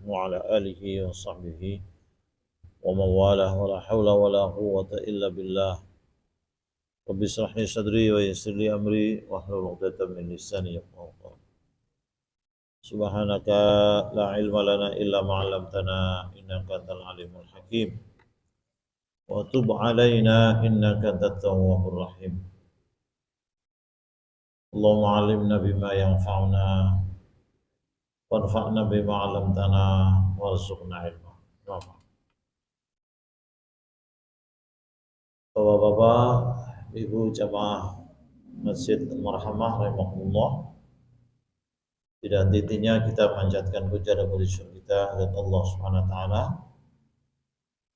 وعلى آله وصحبه ومن والاه ولا حول ولا قوة إلا بالله. رب اشرح لي صدري ويسر لي أمري واحلل عقدة من لساني يفقهوا قولي. سبحانك لا علم لنا إلا ما علمتنا إنك أنت العليم الحكيم وتب علينا إنك أنت التواب الرحيم. اللهم علمنا بما ينفعنا وانفعنا بما علمتنا warzuqna ilma. Bapak-bapak, ibu jamaah Masjid Marhamah rahimahullah, tidak henti-hentinya kita panjatkan puja dan puji syukur kita kepada Allah Subhanahu wa taala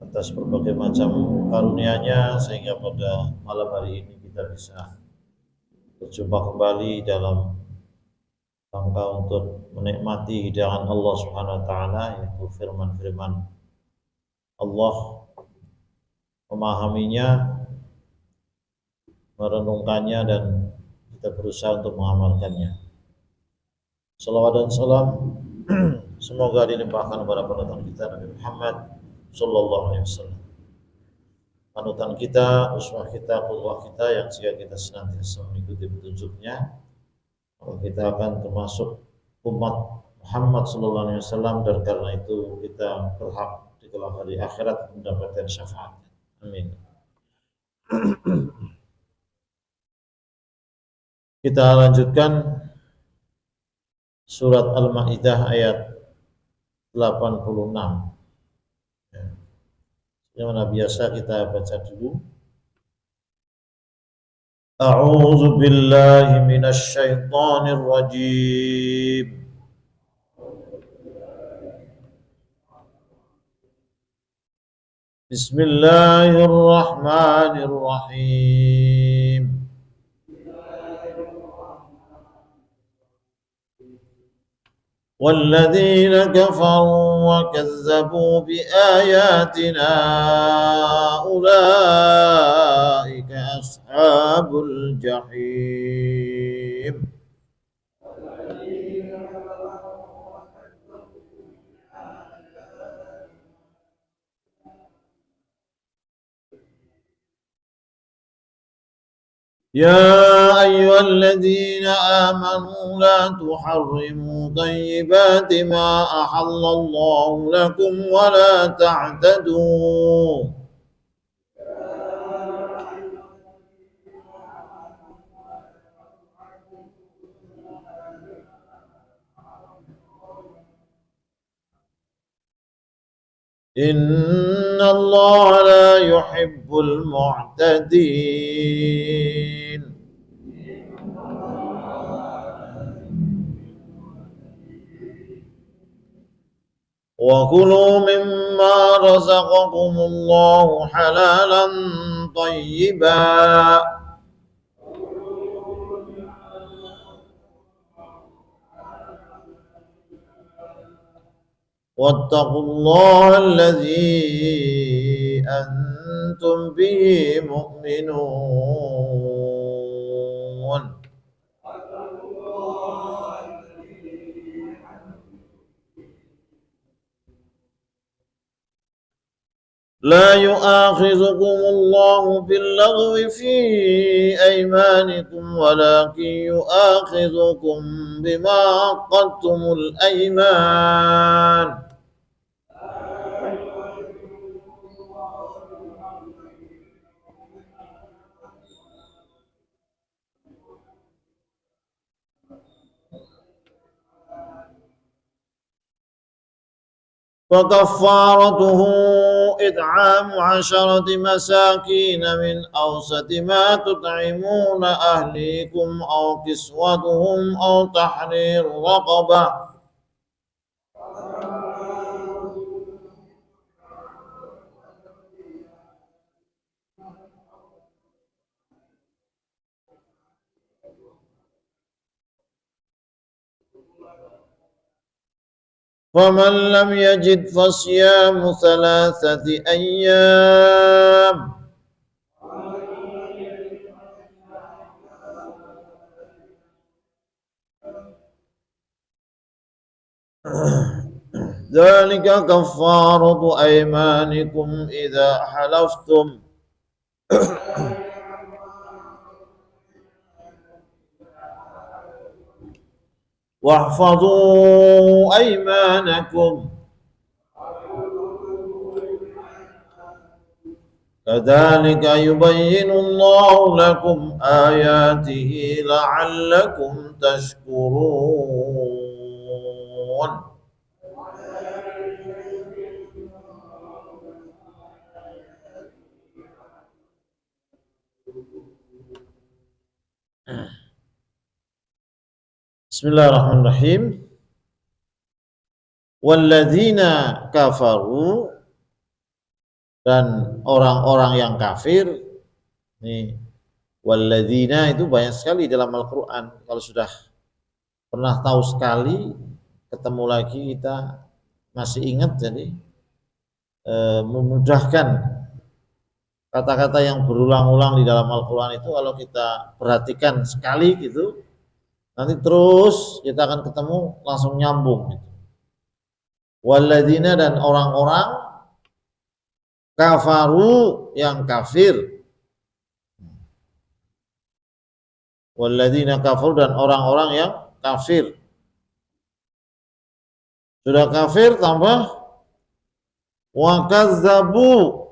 atas berbagai macam karunia-Nya sehingga pada malam hari ini kita bisa berjumpa kembali dalam rangka untuk menikmati hidangan Allah Subhanahu wa taala, yaitu firman-firman Allah, memahaminya, merenungkannya, dan kita berusaha untuk mengamalkannya. Salawat dan salam semoga dilimpahkan kepada panutan kita Nabi Muhammad sallallahu alaihi wasallam. Panutan kita, uswah kita, qudwah kita yang jika kita senantiasa mengikuti petunjuknya, maka kita akan termasuk umat Muhammad sallallahu alaihi wasallam, dan karena itu kita berhak di kelak hari akhirat mendapatkan syafaat. Amin. Kita lanjutkan surat Al-Maidah ayat 86. Yang mana biasa kita baca dulu. A'udzu billahi minasy syaithanir rajim. Bismillahirrahmanirrahim. والذين كفروا وكذبوا بآياتنا أولئك أصحاب الجحيم. يا أيها الذين آمنوا لا تحرموا طيبات ما أحل الله لكم ولا تعتدوا. إن الله لا يحب المعتدين. وكلوا مما رزقكم الله حلالا طيبا واتقوا الله الذي أنتم به مؤمنون. لا يؤاخذكم الله باللغو في أيمانكم ولكن يؤاخذكم بما عقدتم الأيمان. فكفارته إطعام 10 مساكين من أوسط ما تطعمون أهليكم أو كسوتهم أو تحرير رقبة. فمن لم يجد فصيام 3 أيام. Dzalika kaffaratu aymanikum idza halaftum wahfadhu aymanakum kadzalika yubayyinu Allahu lakum ayatihi la'allakum tashkurun. Bismillahirrahmanirrahim. Walladzina kafaru, dan orang-orang yang kafir. Nih, walladzina itu banyak sekali dalam Al-Qur'an. Kalau sudah pernah tahu sekali, ketemu lagi kita masih ingat, jadi memudahkan. Kata-kata yang berulang-ulang di dalam Al-Qur'an itu kalau kita perhatikan sekali gitu, nanti terus kita akan ketemu langsung nyambung gitu. Walladzina, dan orang-orang kafaru, yang kafir. Walladzina kafaru, dan orang-orang yang kafir. Sudah kafir tambah wa kazzabu,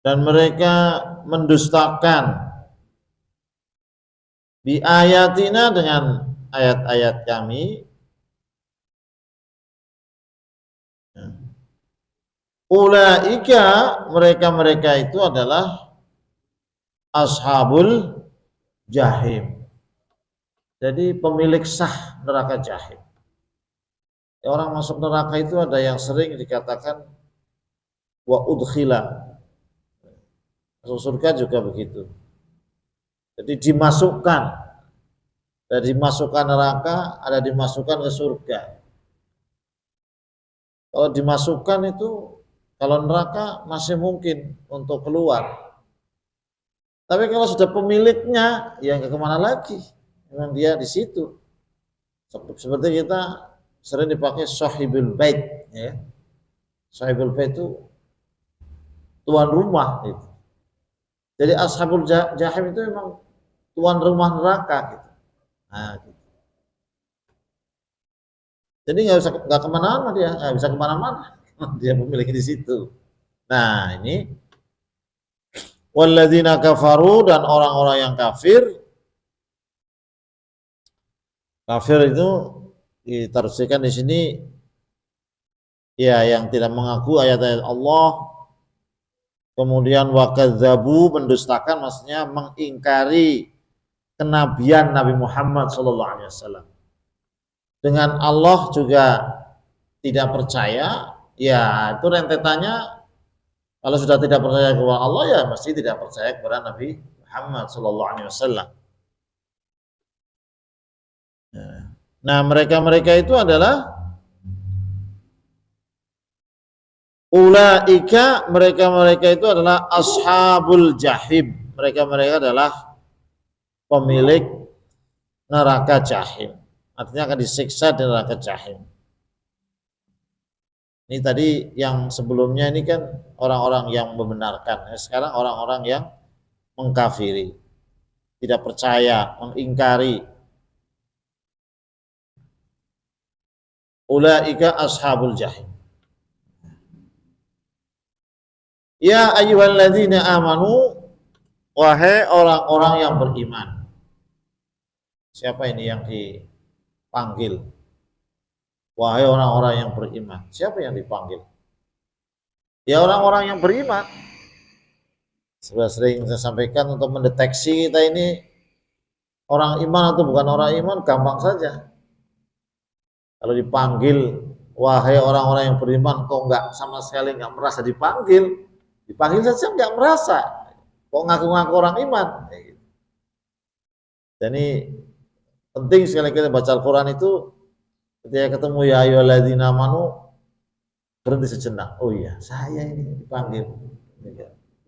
dan mereka mendustakan bi ayatina, dengan ayat-ayat kami. Ulaika, mereka-mereka itu adalah ashabul jahim. Jadi pemilik sah neraka jahim. Orang masuk neraka itu ada yang sering dikatakan wa udkhila. Masuk surga juga begitu. Jadi dimasukkan. Dari dimasukkan neraka, ada dimasukkan ke surga. Kalau dimasukkan itu, kalau neraka masih mungkin untuk keluar. Tapi kalau sudah pemiliknya, ya nggak kemana lagi. Memang dia di situ. Seperti kita sering dipakai sahibul bait, ya. Sahibul bait itu tuan rumah gitu. Jadi ashabul jahim itu memang tuan rumah neraka gitu. Nah, gitu. Jadi nggak kemana-mana, dia nggak bisa kemana-mana. Dia pemilik di situ. Nah, ini walladzina kafaru, dan orang-orang yang kafir. Kafir itu ditafsirkan di sini ya yang tidak mengaku ayat-ayat Allah, kemudian wakadzabu, mendustakan, maksudnya mengingkari kenabian Nabi Muhammad SAW. Dengan Allah juga tidak percaya, ya itu rentetannya. Kalau sudah tidak percaya kepada Allah, ya mesti tidak percaya kepada Nabi Muhammad SAW. Nah, mereka-mereka itu adalah ulaika, mereka-mereka itu adalah ashabul jahim. Mereka-mereka adalah pemilik neraka jahim. Artinya akan disiksa di neraka jahim. Ini tadi yang sebelumnya ini kan orang-orang yang membenarkan. Sekarang orang-orang yang mengkafiri, tidak percaya, mengingkari. Ulaika ashabul jahim. Ya ayyuhalladzina amanu, wahai orang-orang yang beriman. Siapa ini yang dipanggil? Wahai orang-orang yang beriman. Siapa yang dipanggil? Ya orang-orang yang beriman. Sudah sering saya sampaikan, untuk mendeteksi kita ini orang iman atau bukan orang iman gampang saja. Kalau dipanggil, wahai orang-orang yang beriman, kok nggak sama sekali nggak merasa dipanggil, dipanggil saja nggak merasa, kok ngaku-ngaku orang iman. Jadi penting sekali kita baca Al-Quran itu, ketika ketemu ya ayyuhalladzina amanu, berhenti sejenak. Oh iya, saya ini dipanggil,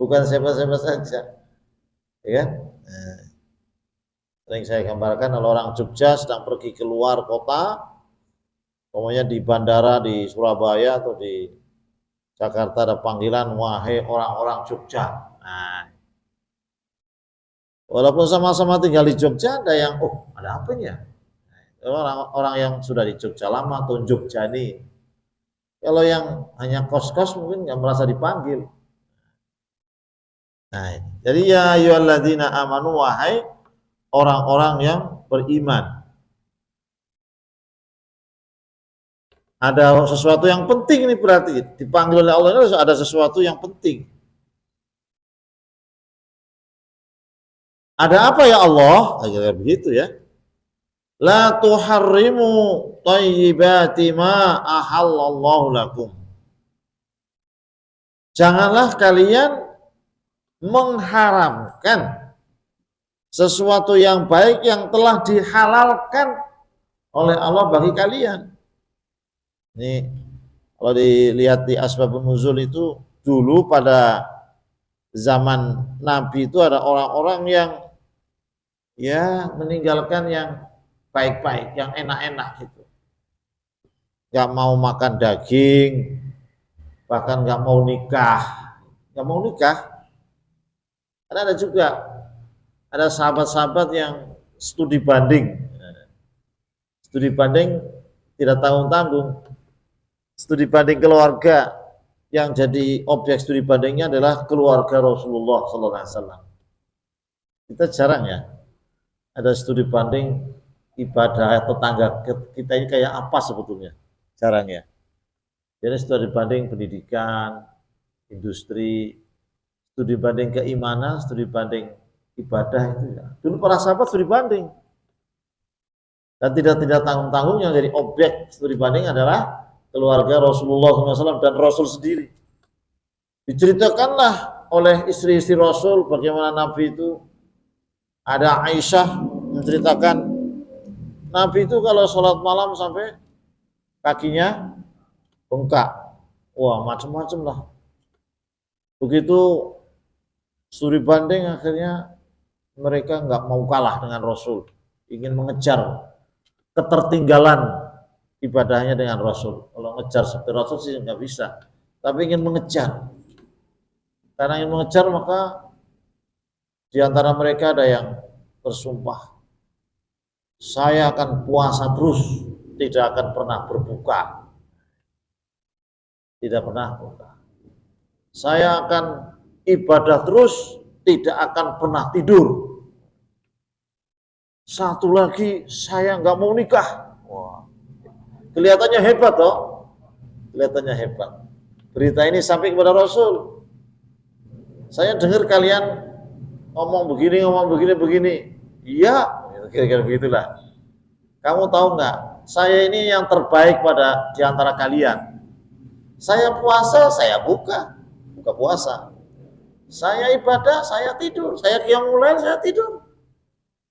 bukan siapa-siapa saja, ya kan? Sering saya gambarkan, kalau orang Jogja sedang pergi keluar kota, Pokoknya di bandara di Surabaya atau di Jakarta ada panggilan, wahai orang-orang Jogja. Nah, walaupun sama-sama tinggal di Jogja, ada yang, oh ada apa ya? Orang-orang yang sudah di Jogja lama atau Jogja nih. Kalau yang hanya kos-kos mungkin nggak merasa dipanggil. Nah, jadi ya ayyuhalladzina amanu, wahai orang-orang yang beriman. Ada sesuatu yang penting ini, berarti dipanggil oleh Allah ini ada sesuatu yang penting. Ada apa ya Allah? Akhirnya begitu ya. La tuharrimu thayyibati ma ahallallahu lakum. Janganlah kalian mengharamkan sesuatu yang baik yang telah dihalalkan oleh Allah bagi kalian. Ini kalau dilihat di asbabun nuzul itu, dulu pada zaman Nabi itu ada orang-orang yang ya meninggalkan yang baik-baik, yang enak-enak gitu. Gak mau makan daging, bahkan gak mau nikah. Gak mau nikah. Karena ada juga, ada sahabat-sahabat yang studi banding. Studi banding tidak tanggung-tanggung. Studi banding keluarga, yang jadi objek studi bandingnya adalah keluarga Rasulullah SAW. Kita jarang ya ada studi banding ibadah tetangga kita ini kayak apa sebetulnya, jarang ya. Jadi studi banding pendidikan, industri, studi banding keimanan, studi banding ibadah itu ya. Dulu para sahabat studi banding, dan tidak tanggung-tanggung yang jadi objek studi banding adalah keluarga Rasulullah SAW dan Rasul sendiri. Diceritakanlah oleh istri-istri Rasul bagaimana Nabi itu, ada Aisyah menceritakan Nabi itu kalau sholat malam sampai kakinya bengkak. Wah, macam-macam lah. Begitu studi banding, akhirnya mereka nggak mau kalah dengan Rasul, ingin mengejar ketertinggalan ibadahnya dengan Rasul. Kalau ngejar seperti Rasul sih nggak bisa, tapi ingin mengejar. Karena ingin mengejar, maka di antara mereka ada yang bersumpah, saya akan puasa terus, tidak akan pernah berbuka. Tidak pernah berbuka. Saya akan ibadah terus, tidak akan pernah tidur. Satu lagi, saya nggak mau nikah. Wah, kelihatannya hebat toh, kelihatannya hebat. Berita ini sampai kepada Rasul. Saya dengar kalian ngomong begini. Iya, kira-kira begitulah. Kamu tahu nggak? Saya ini yang terbaik pada di antara kalian. Saya puasa, saya buka puasa. Saya ibadah, saya tidur. Saya qiyamul lail, saya tidur.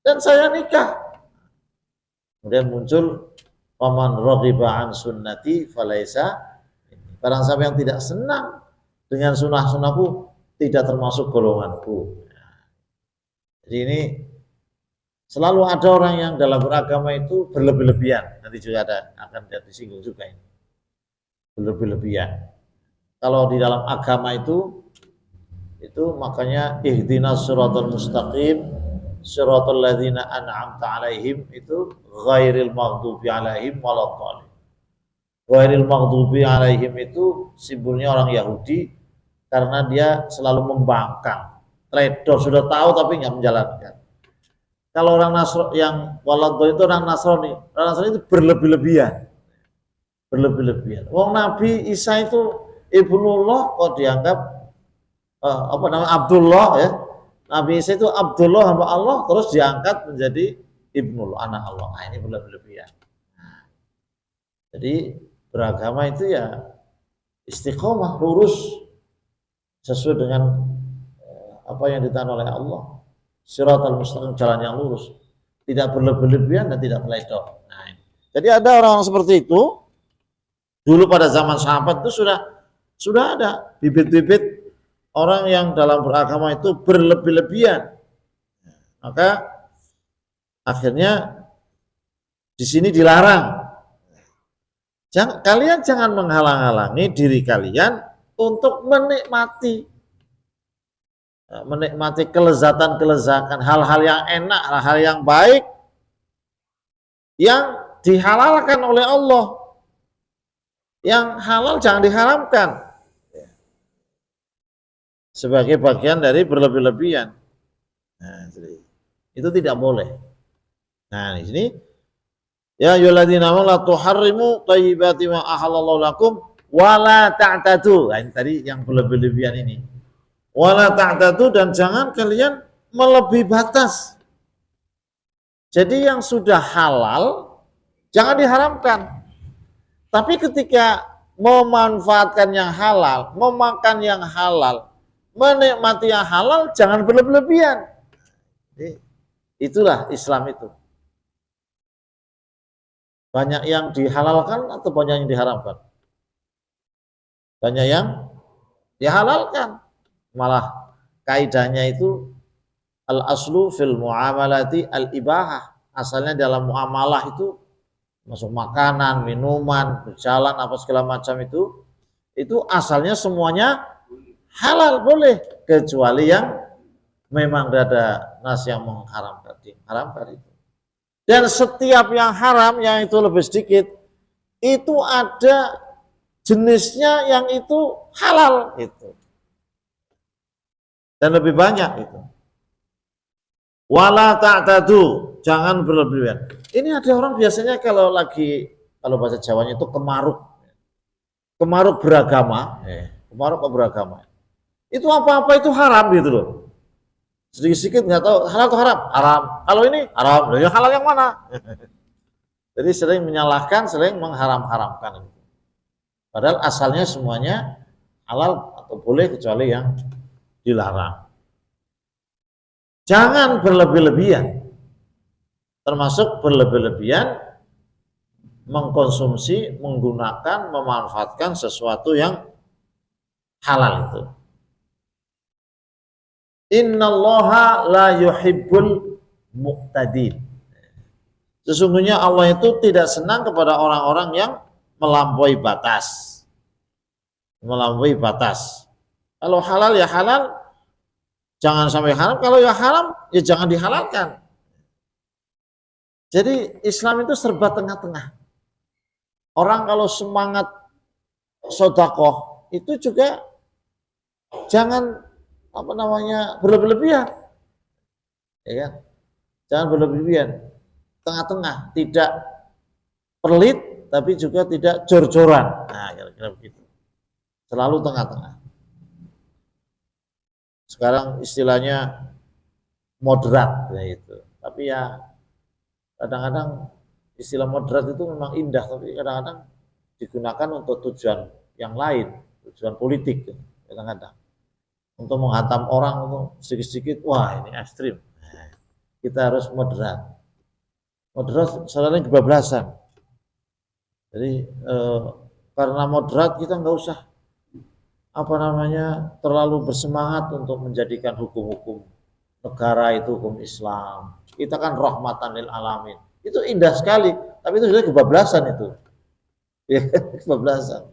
Dan saya nikah. Kemudian muncul paman raghiba an sunnati falaisa, barang siapa yang tidak senang dengan sunnah-sunnahku tidak termasuk golonganku. Jadi ini selalu ada orang yang dalam beragama itu berlebih-lebihan. Nanti juga akan disinggung juga ini. Berlebih-lebihan. Kalau di dalam agama itu makanya ihdinas siratal mustaqim siratal ladzina an'amta alaihim, itu ghairil maghdubi alaihim waladdallin. Ghairil maghdubi alaihim itu simbolnya orang Yahudi, karena dia selalu membangkang, trader, sudah tahu tapi nggak menjalankan. Kalau orang Nasrani yang waladdallin itu orang Nasrani itu berlebih-lebihan. Wong Nabi Isa itu ibnullah kok dianggap Abdullah ya. Nabi Isa itu Abdullah hamba Allah, terus diangkat menjadi ibnullah, anak Allah. Nah, ini berlebih-lebihan. Jadi beragama itu ya istiqomah, lurus sesuai dengan apa yang ditahan oleh Allah. Siratal mustaqim, jalan yang lurus, tidak berlebih-lebihan dan tidak teledor. Nah, jadi ada orang-orang seperti itu. Dulu pada zaman sahabat itu sudah ada bibit-bibit orang yang dalam beragama itu berlebih-lebihan. Maka akhirnya di sini dilarang. Kalian jangan menghalang-halangi diri kalian untuk menikmati kelezatan-kelezatan, hal-hal yang enak, hal-hal yang baik yang dihalalkan oleh Allah. Yang halal jangan diharamkan sebagai bagian dari berlebih-lebihan. Nah, itu tidak boleh. Nah, di sini ya ayyuhalladzina amanu la tuharrimu thayyibati ma ahallallahu lakum wala ta'tadu. Nah, ini tadi yang berlebih-lebihan ini. Wala ta'tadu, dan jangan kalian melebihi batas. Jadi yang sudah halal jangan diharamkan. Tapi ketika memanfaatkan yang halal, memakan yang halal, menikmati yang halal, jangan berlebihan. Itulah Islam itu. Banyak yang dihalalkan atau banyak yang diharamkan? Banyak yang dihalalkan. Malah kaidahnya itu al-aslu fil muamalati al-ibahah. Asalnya dalam muamalah itu masuk makanan, minuman, berjalan apa segala macam itu asalnya semuanya halal, boleh, kecuali yang memang ada nas yang mengharamkan itu. Dan setiap yang haram yang itu lebih sedikit itu ada jenisnya yang itu halal itu. Dan lebih banyak itu. Wala ta'tadu, jangan berlebihan. Ini ada orang biasanya kalau bahasa Jawanya itu kemaruk beragama, itu apa-apa itu haram gitu loh. Sedikit-sedikit nggak tahu halal atau haram, Kalau ini haram, yang halal yang mana? Jadi sering menyalahkan, sering mengharam-haramkan. Padahal asalnya semuanya halal atau boleh kecuali yang dilarang. Jangan berlebih-lebihan. Termasuk berlebih-lebihan mengkonsumsi, menggunakan, memanfaatkan sesuatu yang halal itu. Innallaha la yuhibbul muqtadin. Sesungguhnya Allah itu tidak senang kepada orang-orang yang melampaui batas. Melampaui batas. Kalau halal ya halal, jangan sampai haram. Kalau ya haram ya jangan dihalalkan. Jadi Islam itu serba tengah-tengah. Orang kalau semangat sodakoh itu juga jangan berlebihan, ya kan? Jangan berlebihan, tengah-tengah, tidak pelit tapi juga tidak jor-joran. Nah, kira-kira begitu. Selalu tengah-tengah. Sekarang istilahnya moderat, ya itu. Tapi ya kadang-kadang istilah moderat itu memang indah, tapi kadang-kadang digunakan untuk tujuan yang lain, tujuan politik, kadang-kadang. Untuk menghantam orang itu sedikit-sedikit, wah ini ekstrim. Kita harus moderat. Moderat selain kebablasan. Jadi karena moderat kita nggak usah terlalu bersemangat untuk menjadikan hukum-hukum negara itu hukum Islam. Kita kan rahmatan lil alamin. Itu indah sekali, tapi itu sudah kebablasan itu. Ya, kebablasan.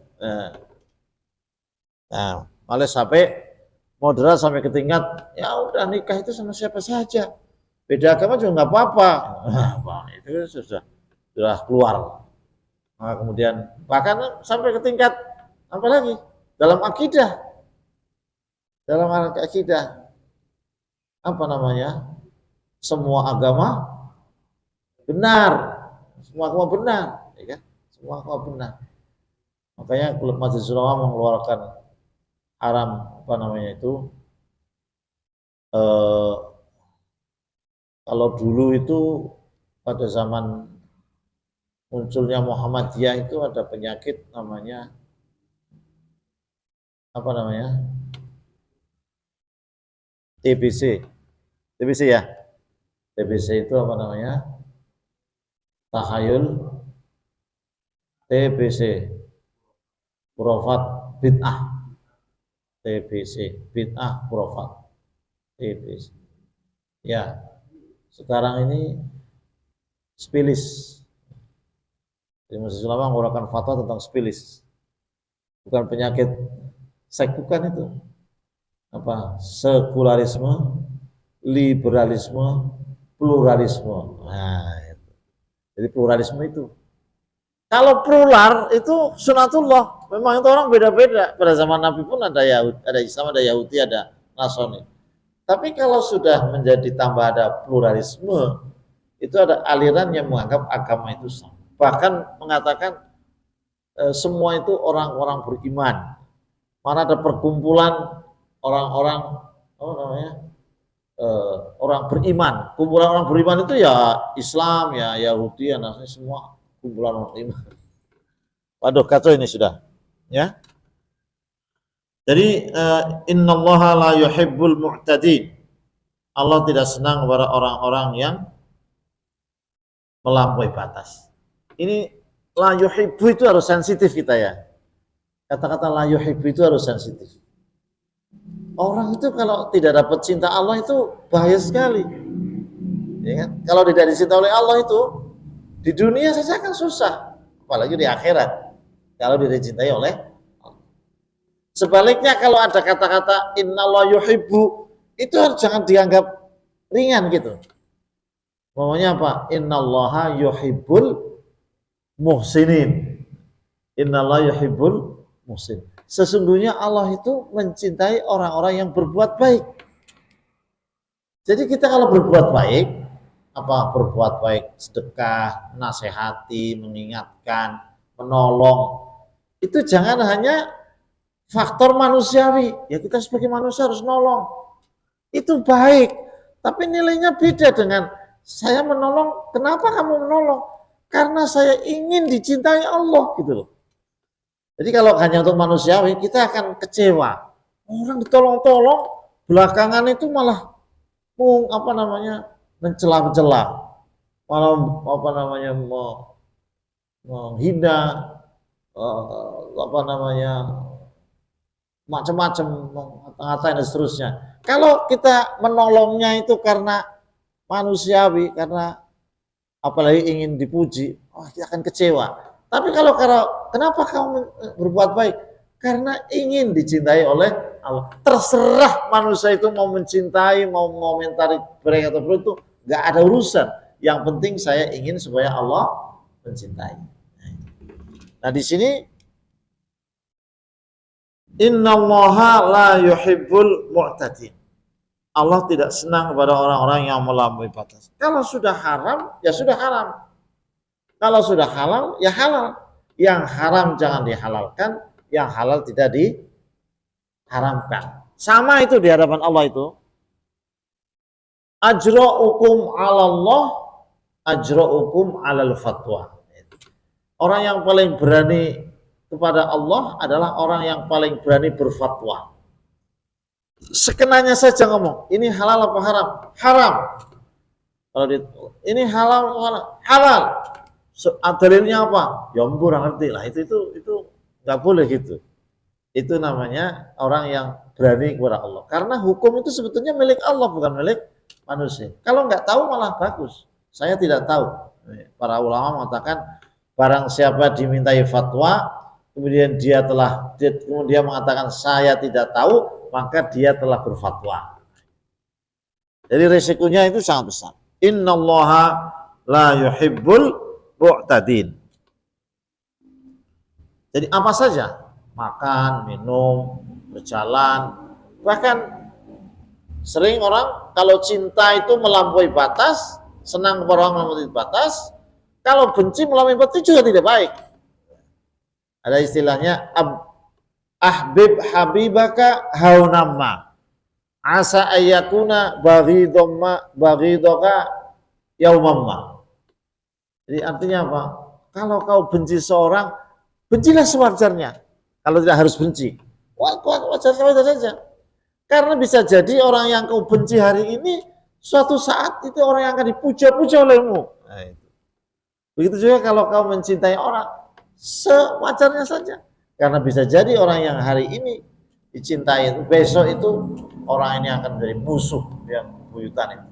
Nah, oleh sampai moderat sampai ke tingkat ya udah nikah itu sama siapa saja, beda agama juga nggak apa-apa. Itu sudah keluar. Nah, kemudian bahkan sampai ke tingkat apa lagi dalam akidah semua agama benar, ya kan? Semua agama benar. Makanya Klub Majelis Ulama mengeluarkan haram kalau dulu itu pada zaman munculnya Muhammadiyah itu ada penyakit namanya TBC ya. TBC itu tahayul TBC khurafat bid'ah. TBC bid'ah khurafat TBC. Ya, sekarang ini spilis Jadi majelis ulama mengeluarkan fatwa tentang spilis. Bukan penyakit seks, bukan itu. Apa? Sekularisme, liberalisme, pluralisme. Nah, itu. Jadi pluralisme itu. Kalau plural itu sunatullah. Memang itu orang beda-beda. Pada zaman Nabi pun ada Yahudi, ada Islam, ada Yahudi, ada Nasrani. Tapi kalau sudah menjadi tambah ada pluralisme, itu ada aliran yang menganggap agama itu sama. Bahkan mengatakan semua itu orang-orang beriman. Mana ada perkumpulan orang-orang orang beriman. Kumpulan orang beriman itu ya Islam, ya Yahudi, ya Nasrani, semua kumpulan orang beriman. Waduh, kacau ini sudah. Ya. Jadi innallaha la yuhibbul mu'tadin. Allah tidak senang kepada orang-orang yang melampaui batas. Ini la yuhibbu itu harus sensitif kita ya. Kata-kata la yuhibbu itu harus sensitif. Orang itu kalau tidak dapat cinta Allah itu bahaya sekali. Ya kan? Kalau tidak dicinta oleh Allah itu di dunia saja kan susah, apalagi di akhirat. Kalau tidak dicintai oleh Allah. Sebaliknya kalau ada kata-kata innallaha yuhibbu itu jangan dianggap ringan gitu. Maunya apa? Innallaha yuhibbul muhsinin. Innallaha yuhibbul muhsin. Sesungguhnya Allah itu mencintai orang-orang yang berbuat baik. Jadi kita kalau berbuat baik, apa berbuat baik, sedekah, nasihati, mengingatkan, menolong, itu jangan hanya faktor manusiawi. Ya kita sebagai manusia harus nolong. Itu baik, tapi nilainya beda dengan saya menolong. Kenapa kamu menolong? Karena saya ingin dicintai Allah gitu loh. Jadi kalau hanya untuk manusiawi kita akan kecewa. Orang ditolong-tolong, belakangan itu malah mencela-cela, malah menghina, macam-macam, ngatain dan seterusnya. Kalau kita menolongnya itu karena manusiawi, karena apalagi ingin dipuji, kita akan kecewa. Tapi kalau kenapa kamu berbuat baik? Karena ingin dicintai oleh Allah. Terserah manusia itu mau mencintai, mau mengomentari baik atau buruk itu nggak ada urusan. Yang penting saya ingin supaya Allah mencintai. Nah di sini innallaha la yuhibbul mu'tadin. Allah tidak senang kepada orang-orang yang melampaui batas. Kalau sudah haram, ya sudah haram. Kalau sudah halal, ya halal. Yang haram jangan dihalalkan, yang halal tidak diharamkan. Sama itu di hadapan Allah itu. Ajra'ukum 'alallah, ajra'ukum 'alal fatwa. Orang yang paling berani kepada Allah adalah orang yang paling berani berfatwa. Sekenanya saja ngomong, ini halal apa haram? Haram. Kalau ini halal apa haram? Halal. Dalilnya apa? Ya kurang ngerti lah. Itu nggak boleh gitu. Itu namanya orang yang berani kepada Allah. Karena hukum itu sebetulnya milik Allah, bukan milik manusia. Kalau nggak tahu malah bagus. Saya tidak tahu. Para ulama mengatakan barang siapa dimintai fatwa, kemudian dia mengatakan saya tidak tahu, maka dia telah berfatwa. Jadi resikonya itu sangat besar. Innallaha la yuhibbul mu'tadin. Jadi apa saja, makan, minum, berjalan, bahkan sering orang kalau cinta itu melampaui batas, senang kepada orang melampaui batas, kalau benci melampaui batas itu juga tidak baik. Ada istilahnya ahbib habibaka haunamma asa ayyakuna baghidoka yaumamma. Jadi artinya apa? Kalau kau benci seorang, bencilah sewajarnya. Kalau tidak harus benci, wajar saja. Karena bisa jadi orang yang kau benci hari ini, suatu saat itu orang yang akan dipuja-puja olehmu. Nah, itu. Begitu juga kalau kau mencintai orang, sewajarnya saja. Karena bisa jadi orang yang hari ini dicintai, besok itu orang ini akan menjadi musuh yang buyutan itu.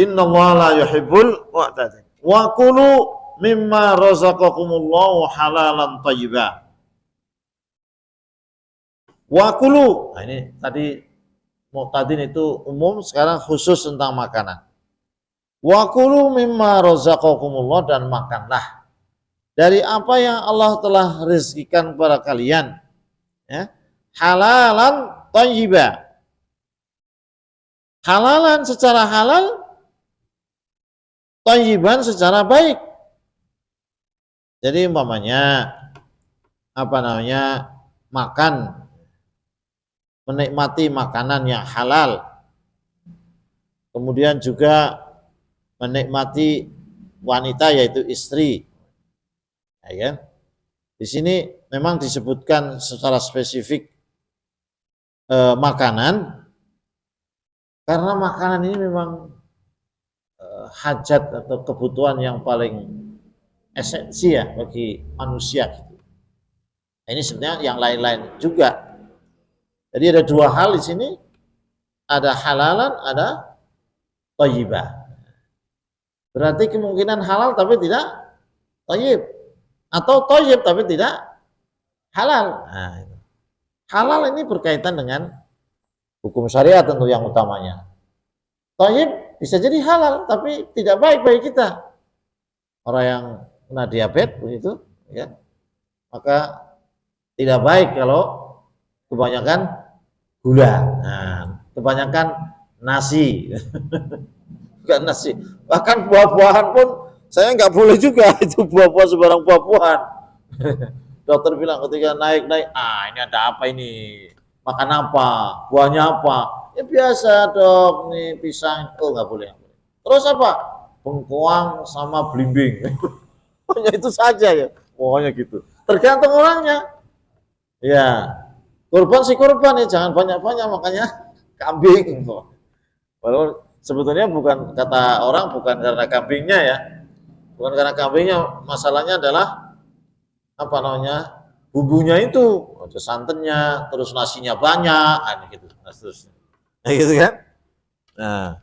Innallaha la yuhibbul mu'tadin. Wa kulu mimma razaqakumullahu halalan thayyiba. Wa kulu. Nah, ini tadi muqtadin itu umum, sekarang khusus tentang makanan. Wa kulu mimma razaqakumullah, dan makanlah dari apa yang Allah telah rezekikan kepada kalian, ya. Halalan thayyiba. Halalan secara halal, thayyiban secara baik. Jadi umpamanya makan, menikmati makanan yang halal, kemudian juga menikmati wanita yaitu istri, ya kan? Di sini memang disebutkan secara spesifik makanan, karena makanan ini memang hajat atau kebutuhan yang paling esensi ya bagi manusia. Ini sebenarnya yang lain-lain juga. Jadi ada dua hal di sini, ada halalan, ada thayyibah. Berarti kemungkinan halal tapi tidak thayyib, atau thayyib tapi tidak halal. Nah, halal ini berkaitan dengan hukum syariat tentu yang utamanya. Thayyib bisa jadi halal tapi tidak baik bagi kita. Orang yang kena diabetes begitu, ya, maka tidak baik kalau kebanyakan gula, kebanyakan nasi, bukan nasi, bahkan buah-buahan pun saya nggak boleh juga itu buah-buah sembarang buah-buahan. Dokter bilang ketika naik, ini ada apa ini? Makan apa? Buahnya apa? Ya biasa dok, nih pisang, nggak boleh. Terus apa? Bengkoang sama belimbing. Hanya itu saja ya, pokoknya gitu. Tergantung orangnya. Ya, kurban sih kurban ya, jangan banyak-banyak, makanya kambing. Walaupun sebetulnya bukan, kata orang, bukan karena kambingnya ya, bukan karena kambingnya, masalahnya adalah bumbunya itu, ada santannya, terus nasinya banyak, gitu, nah gitu kan. Nah,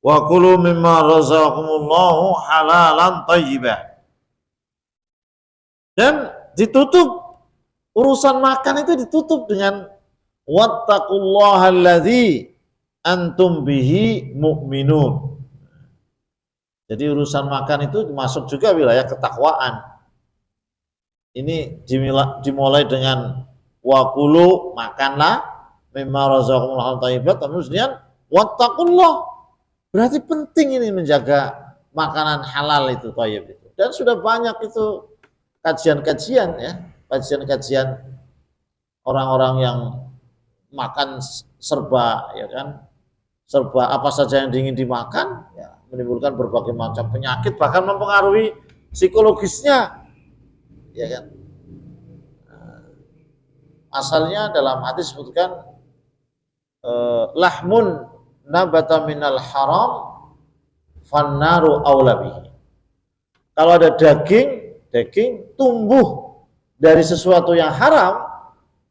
wa kulu mimma razaqakumullahu halalan thayyiba. Dan ditutup, urusan makan itu ditutup dengan wattaqullaha alladzi antum bihi mu'minun. Jadi urusan makan itu masuk juga wilayah ketakwaan. Ini dimulai dengan wakulu, makanlah, mimma razaqakumullahu thayyiban, kemudian wattaqullah. Berarti penting ini menjaga makanan halal itu, thayyib itu. Dan sudah banyak itu kajian-kajian ya, kajian-kajian orang-orang yang makan serba, ya kan, serba apa saja yang ingin dimakan, ya, menimbulkan berbagai macam penyakit, bahkan mempengaruhi psikologisnya, ya kan. Asalnya dalam hadis disebutkan lahmun nabata minal haram fannaru aula bihi. Kalau ada daging tumbuh dari sesuatu yang haram,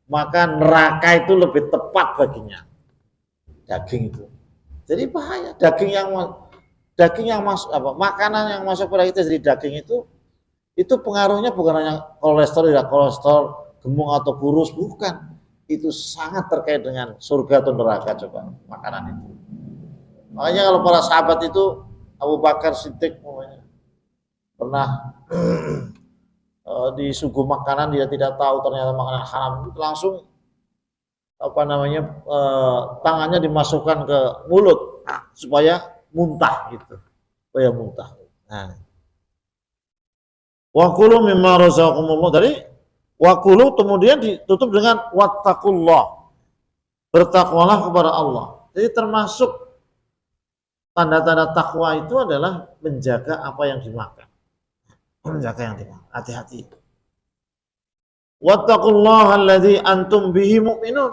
maka neraka itu lebih tepat baginya. Daging itu. Jadi bahaya. Daging yang masuk makanan yang masuk pada kita dari daging itu pengaruhnya bukan hanya kolesterol, gemuk atau kurus, bukan. Itu sangat terkait dengan surga atau neraka, coba makanan itu. Makanya kalau para sahabat itu, Abu Bakar Siddiq pernah disuguh makanan, dia tidak tahu ternyata makanan haram, itu langsung tangannya dimasukkan ke mulut supaya muntah gitu, supaya muntah. Nah, wa kulu mimma razaqakumullah, dari wa kulu kemudian ditutup dengan wattaqullah, bertakwalah kepada Allah. Jadi termasuk tanda-tanda takwa itu adalah menjaga apa yang dimakan. Menjaga yang dimakan, hati-hati. Wattaqullaha alladzi antum bihi mu'minun.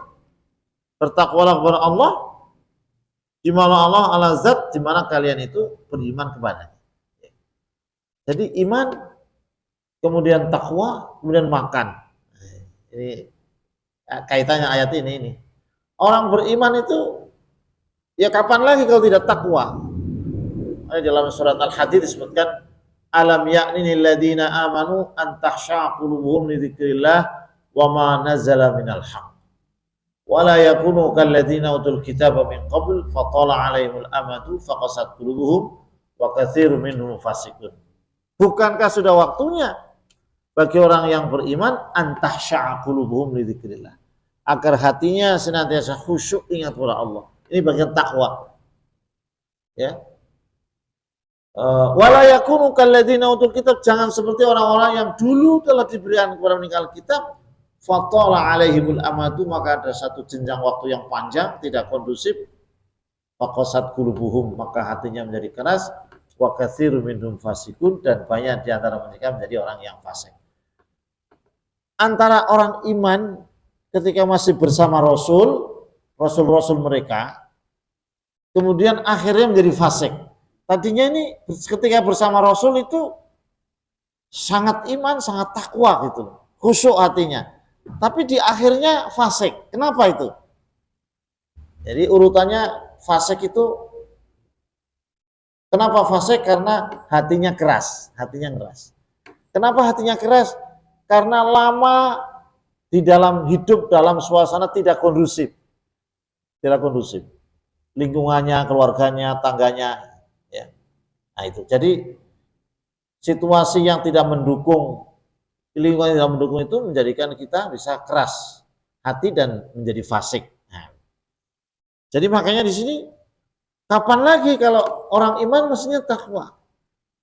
Bertakwalah kepada Allah, di mana Allah ala zat, di mana kalian itu beriman kepada. Jadi iman, kemudian takwa, kemudian makan. Ini kaitannya ayat ini. Orang beriman itu ya kapan lagi kalau tidak takwa? Dalam surat Al-Hadid disebutkan alam ya'ni alladziina amanu an takhsha'a qulubuhum li dzikrillah wa ma nazala minal haqq wa la yakunu kalladziina utul kitaba min qabl fa tala 'alaihimul amadu faqasat qulubuhum wa katsirun minhum fasiqun. Bukankah sudah waktunya bagi orang yang beriman antahsya'a qulubuhum li dzikrillah, agar hatinya senantiasa khusyuk ingat kepada Allah. Ini bagian takwa. Ya. Wala yakunu kalladzina utul kitab, jangan seperti orang-orang yang dulu telah diberikan kepada mereka kitab, fatala alaihimul amadu, maka ada satu jenjang waktu yang panjang tidak kondusif, faqasat qulubuhum, maka hatinya menjadi keras, wa katsirun minhum fasikun, dan banyak di antara mereka menjadi orang yang fasik. Antara orang iman ketika masih bersama Rasul mereka, kemudian akhirnya menjadi fasik. Tadinya ini ketika bersama Rasul itu sangat iman, sangat takwa gitu, khusyuk hatinya. Tapi di akhirnya fasik. Kenapa itu? Jadi urutannya fasik itu, kenapa fasik? Karena hatinya keras, Kenapa hatinya keras? Karena lama di dalam hidup dalam suasana tidak kondusif. Lingkungannya, keluarganya, tangganya, ya. Nah itu. Jadi situasi yang tidak mendukung, lingkungan yang tidak mendukung itu menjadikan kita bisa keras hati dan menjadi fasik. Nah, jadi makanya di sini kapan lagi kalau orang iman mestinya takwa.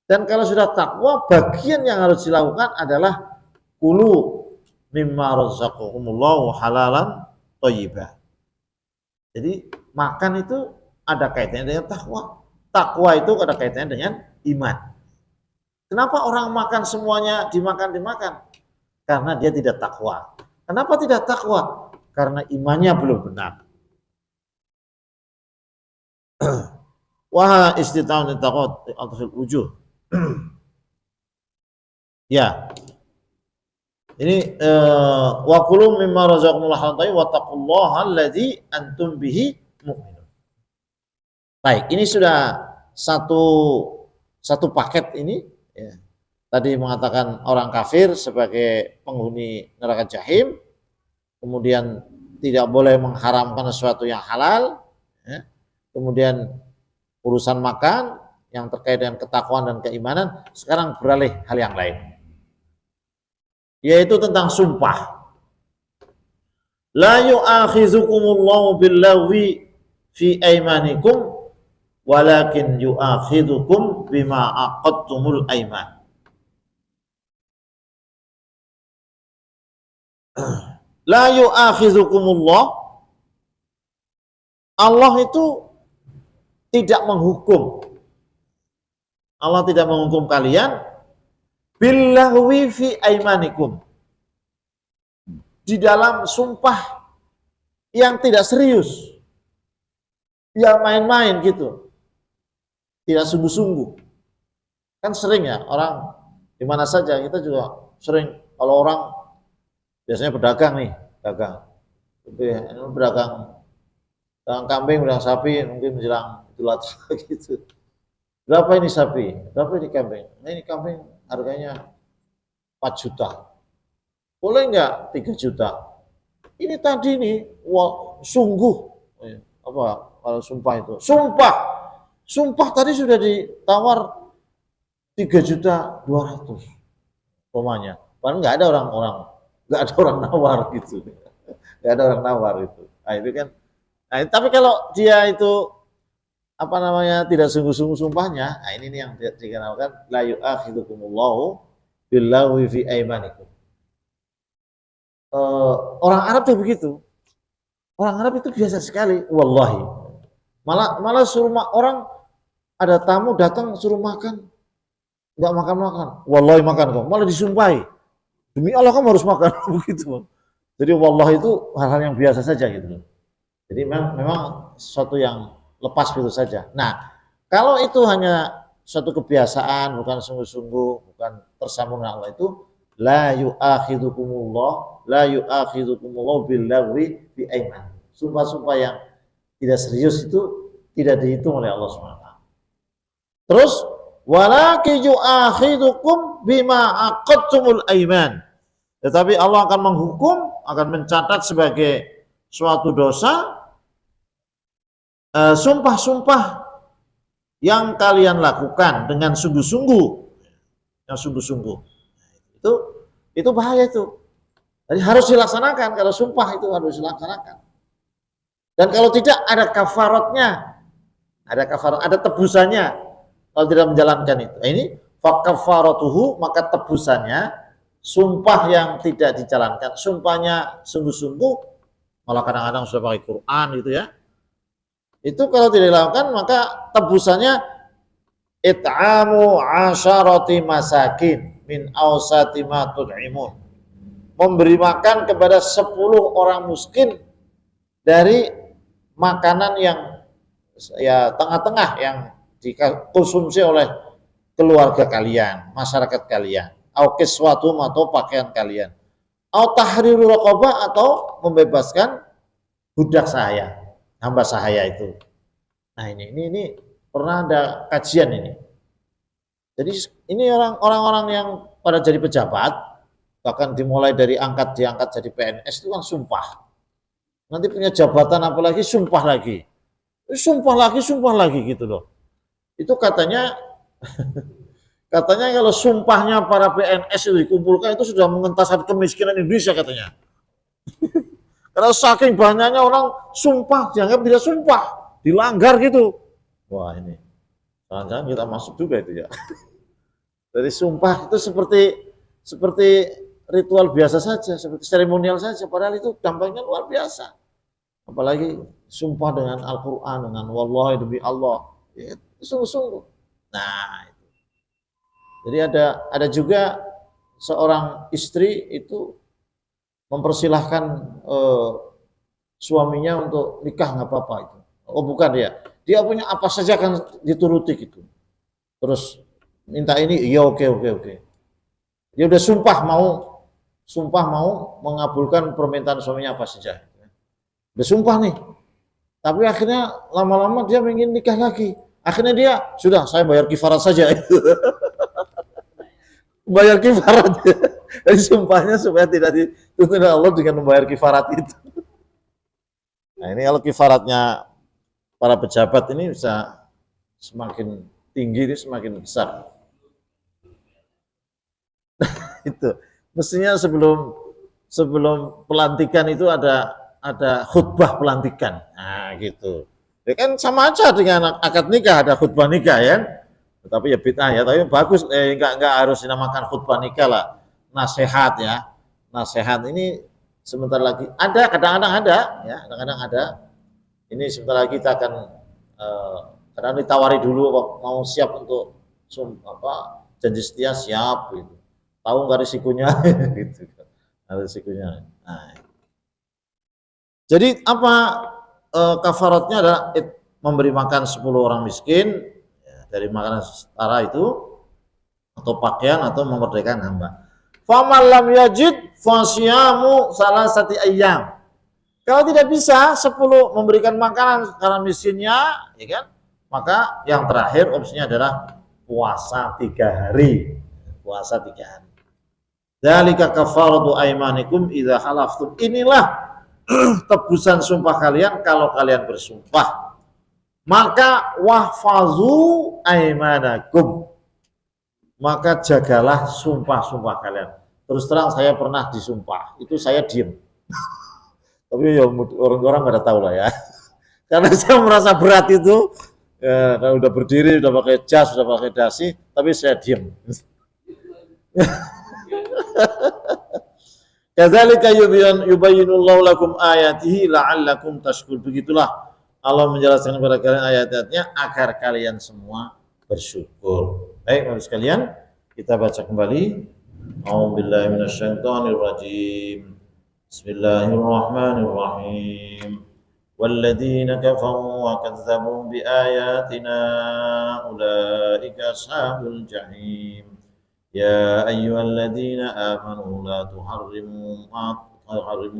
Dan kalau sudah takwa, bagian yang harus dilakukan adalah kulu mimma razaqakumullahu halalan thayyibah. Jadi makan itu ada kaitannya dengan takwa. Takwa itu ada kaitannya dengan iman. Kenapa orang makan semuanya dimakan? Karena dia tidak takwa. Kenapa tidak takwa? Karena imannya belum benar. Wah istita'un taqwa atfil wujuh. Ya. Ini wa kulu mimma razaqakumullahu halalan wa taqullaha alladzi antum bihi mu'minun. Baik, ini sudah satu paket ini, ya. Tadi mengatakan orang kafir sebagai penghuni neraka jahim, kemudian tidak boleh mengharamkan sesuatu yang halal, ya. Kemudian urusan makan yang terkait dengan ketakwaan dan keimanan. Sekarang beralih hal yang lain, yaitu tentang sumpah. La yu'akhizukumullahu billaghwi fi aymanikum walakin yu'akhidukum bima aqadtumul ayman. La yu'akhizukumullah, Allah itu tidak menghukum. Allah tidak menghukum kalian billaghwi fi aymanikum, di dalam sumpah yang tidak serius, yang main-main gitu, tidak sungguh-sungguh. Kan sering ya orang di mana saja, kita juga sering kalau orang biasanya berdagang nih, berdagang kambing, berdagang sapi, mungkin menjelang Idul Adha gitu. Berapa ini sapi? Berapa ini kambing? Nah, ini kambing harganya 4 juta. Boleh enggak 3 juta? Ini tadi nih, wah, sungguh. Apa kalau sumpah itu? Sumpah tadi sudah ditawar 3.200.000 umpamanya. Padahal enggak ada orang nawar gitu. Enggak ada orang nawar itu. Nah, itu kan. Nah, tapi kalau dia itu tidak sungguh-sungguh sumpahnya, nah ini nih yang dikenalkan la yu'akhidukumullahu billaghwi fi aymanikum. Orang Arab tuh begitu. Orang Arab itu biasa sekali, wallahi. Malah suruh orang, ada tamu datang suruh makan, enggak makan. Wallahi makan kok, malah disumpahi. Demi Allah kamu harus makan begitu. Jadi wallahi itu hal-hal yang biasa saja gitu. Jadi memang sesuatu yang lepas begitu saja. Nah, kalau itu hanya suatu kebiasaan, bukan sungguh-sungguh, bukan tersambung dengan Allah, itu la yu'akhidukumullah billaghwi bi aiman. Sumpah-sumpah yang tidak serius itu tidak dihitung oleh Allah SWT. Terus Walakin yu'akhidukum bima aqadtumul aiman. Tetapi Allah akan menghukum, akan mencatat sebagai suatu dosa sumpah-sumpah yang kalian lakukan dengan sungguh-sungguh, yang sungguh-sungguh. Itu bahaya itu. Jadi harus dilaksanakan, kalau sumpah itu harus dilaksanakan. Dan kalau tidak ada kafaratnya, ada tebusannya kalau tidak menjalankan itu. Nah, ini fakafaratuhu, maka tebusannya sumpah yang tidak dijalankan, sumpahnya sungguh-sungguh, malah kadang-kadang sudah pakai Quran gitu ya. Itu kalau tidak dilakukan maka tebusannya it'amu asyarati masakin min awsati ma tud'imun. Memberi makan kepada 10 orang miskin dari makanan yang ya tengah-tengah yang dikonsumsi oleh keluarga kalian, masyarakat kalian, au kiswatum atau pakaian kalian, au tahriru raqabah atau membebaskan budak sahaya, hamba sahaya itu. Nah ini pernah ada kajian ini. Jadi ini orang-orang yang pada jadi pejabat, bahkan dimulai dari diangkat jadi PNS itu kan sumpah. Nanti punya jabatan apalagi sumpah lagi gitu loh. Itu katanya kalau sumpahnya para PNS itu dikumpulkan itu sudah mengentaskan kemiskinan Indonesia katanya. Karena saking banyaknya orang sumpah dianggap tidak sumpah, dilanggar gitu. Wah ini, jangan-jangan kita masuk juga itu ya. Dari sumpah itu seperti ritual biasa saja, seperti seremonial saja, padahal itu dampaknya luar biasa. Apalagi sumpah dengan Al-Quran, dengan wallahi demi Allah, ya, sungguh-sungguh. Nah, itu. Jadi ada juga seorang istri itu mempersilahkan suaminya untuk nikah nggak apa-apa itu. Oh bukan dia punya apa saja kan dituruti gitu. Terus minta ini, iya oke. Dia udah sumpah mau mengabulkan permintaan suaminya apa saja. Udah sumpah nih. Tapi akhirnya lama-lama dia ingin nikah lagi. Akhirnya dia, sudah saya bayar kifarat saja. Bayar kifarat. Jadi sumpahnya supaya tidak dituntut Allah dengan membayar kifarat itu. Nah ini kalau kifaratnya para pejabat ini bisa semakin tinggi, semakin besar. Itu mestinya sebelum pelantikan itu ada khutbah pelantikan. Nah gitu. Ya kan sama aja dengan akad nikah, ada khutbah nikah ya. Tapi ya bid'ah ya, tapi bagus, enggak harus dinamakan khutbah nikah lah. Nasihat ya. Nasihat ini sebentar lagi ada, kadang-kadang ada. Ini sebentar lagi kita akan kadang ditawari dulu mau siap untuk janji setia siap gitu. Tahu nggak risikonya gitu. Risikonya. Nah. Jadi apa kafaratnya adalah memberi makan 10 orang miskin ya, dari makanan setara itu atau pakaian atau memerdekakan hamba. Faman lam yajid fasyamu salasati ayyam. Kalau tidak bisa 10 memberikan makanan karena miskinnya, ya kan? Maka yang terakhir opsinya adalah puasa 3 hari. Puasa 3 hari. Dzalika kafaratu aymanikum idza halaftum. Inilah tebusan sumpah kalian kalau kalian bersumpah. Maka wahfazu aymanakum. Maka jagalah sumpah-sumpah kalian. Terus terang saya pernah disumpah, itu saya diem. Tapi ya orang-orang nggak ada tahu lah ya. Karena saya merasa berat itu, ya, kalau udah berdiri, udah pakai jas, udah pakai dasi, tapi saya diem. Kadzalika yubayyinullahu lakum ayatihi la'allakum tashkurun. Begitulah Allah menjelaskan kepada kalian ayat-ayatnya agar kalian semua bersyukur. Baik, Bapak sekalian, kita baca kembali. A'udzubillahi minasyaitonir rajim. Bismillahirrahmanirrahim. Walladzina kafaru wa kadzdzabu biayatina ulaika ashabul jahim. Ya ayyuhalladzina amanu la tuharrimu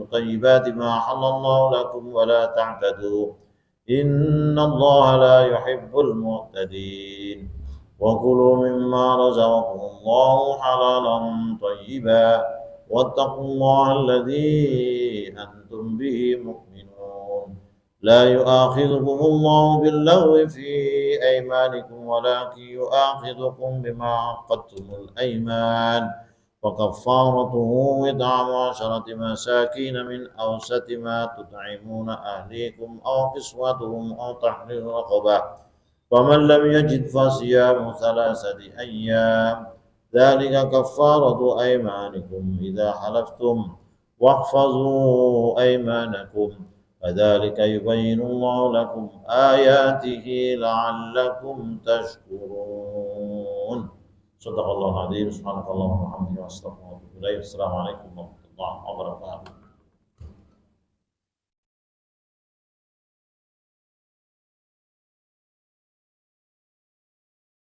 thayyibati ma halallahu lakum wa la ta'tadu. Innallaha la yuhibbul mu'tadin. وكلوا مما رزقكم الله حلالا طيبا واتقوا الله الذي أنتم به مؤمنون لا يؤاخذكم الله باللغو في أيمانكم ولكن يؤاخذكم بما عقدتم الأيمان وكفارته إطعام 10 مساكين من أوسط ما تطعمون أهليكم أو كسوتهم أو تحرير رقبة فمن لم يجد فصيام 3 أيام ذلك كفارة أيمانكم إذا حلفتم واحفظوا أيمانكم كذلك يبين الله لكم آياته لعلكم تشكرون صدق الله العظيم سبحانك اللهم وبحمدك أستغفرك وأتوب إليك السلام عليكم ورحمة الله وبركاته